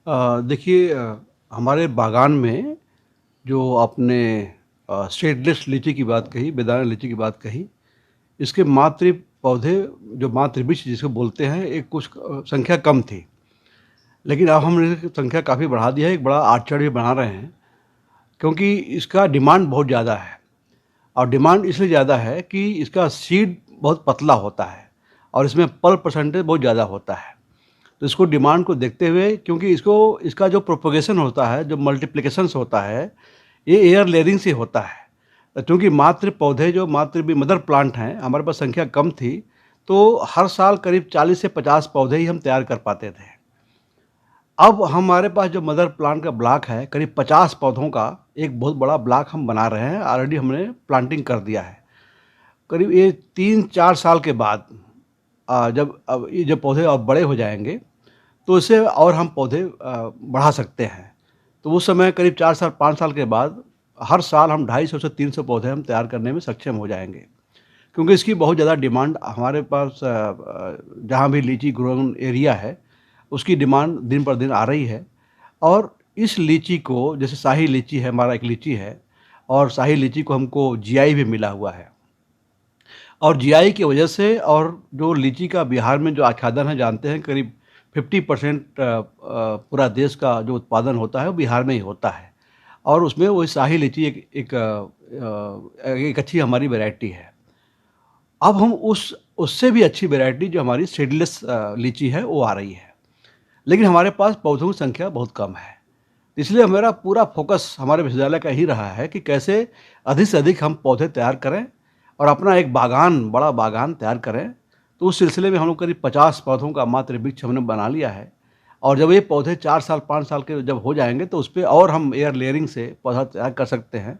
देखिए, हमारे बागान में जो आपने सीडलेस लीची की बात कही, बेदाना लीची की बात कही, इसके मात्र पौधे जो मात्र वृक्ष जिसको बोलते हैं, एक कुछ संख्या कम थी। लेकिन अब हमने इसकी संख्या काफ़ी बढ़ा दी है, एक बड़ा आर्चर्ड भी बना रहे हैं, क्योंकि इसका डिमांड बहुत ज़्यादा है। और डिमांड इसलिए ज़्यादा है कि इसका सीड बहुत पतला होता है और इसमें पल्प परसेंटेज बहुत ज़्यादा होता है। तो इसको डिमांड को देखते हुए, क्योंकि इसका जो प्रोपगेशन होता है, जो मल्टीप्लिकेशंस होता है, ये एयर लेयरिंग से होता है। तो चूँकि मात्र पौधे जो मात्र भी मदर प्लांट हैं, हमारे पास संख्या कम थी, तो हर साल करीब 40 से 50 पौधे ही हम तैयार कर पाते थे। अब हमारे पास जो मदर प्लांट का ब्लॉक है, करीब 50 पौधों का एक बहुत बड़ा ब्लॉक हम बना रहे हैं, ऑलरेडी हमने प्लांटिंग कर दिया है। करीब ये 3-4 साल के बाद जब अब ये जो पौधे और बड़े हो जाएँगे, तो इससे और हम पौधे बढ़ा सकते हैं। तो उस समय करीब 4 साल 5 साल के बाद हर साल हम 250 से 300 पौधे हम तैयार करने में सक्षम हो जाएँगे। क्योंकि इसकी बहुत ज़्यादा डिमांड हमारे पास जहाँ भी लीची ग्रोइंग एरिया है, उसकी डिमांड दिन पर दिन आ रही है। और इस लीची को, जैसे शाही लीची है, हमारा एक लीची है, और शाही लीची को हमको जीआई भी मिला हुआ है। और जीआई की वजह से, और जो लीची का बिहार में जो आच्छादन है, जानते हैं करीब 50% पूरा देश का जो उत्पादन होता है वो बिहार में ही होता है। और उसमें वो शाही लीची एक अच्छी हमारी वैरायटी है। अब हम उससे भी अच्छी वैरायटी जो हमारी सीडलेस लीची है वो आ रही है। लेकिन हमारे पास पौधों की संख्या बहुत कम है। इसलिए मेरा पूरा फ़ोकस हमारे विश्वविद्यालय का ही रहा है कि कैसे अधिक से अधिक हम पौधे तैयार करें और अपना एक बागान, बड़ा बागान तैयार करें। तो उस सिलसिले में हम लोग करीब 50 पौधों का मात्र वृक्ष हमने बना लिया है। और जब ये पौधे 4 साल 5 साल के जब हो जाएँगे, तो उसपे और हम एयर लेयरिंग से पौधा तैयार कर सकते हैं।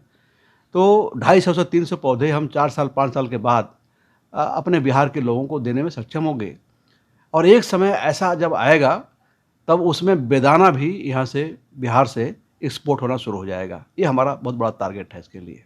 तो 250 से 300 पौधे हम 4 साल 5 साल के बाद अपने बिहार के लोगों को देने में सक्षम होंगे। और एक समय ऐसा जब आएगा, तब उसमें बेदाना भी यहाँ से, बिहार से एक्सपोर्ट होना शुरू हो जाएगा। ये हमारा बहुत बड़ा टारगेट है इसके लिए।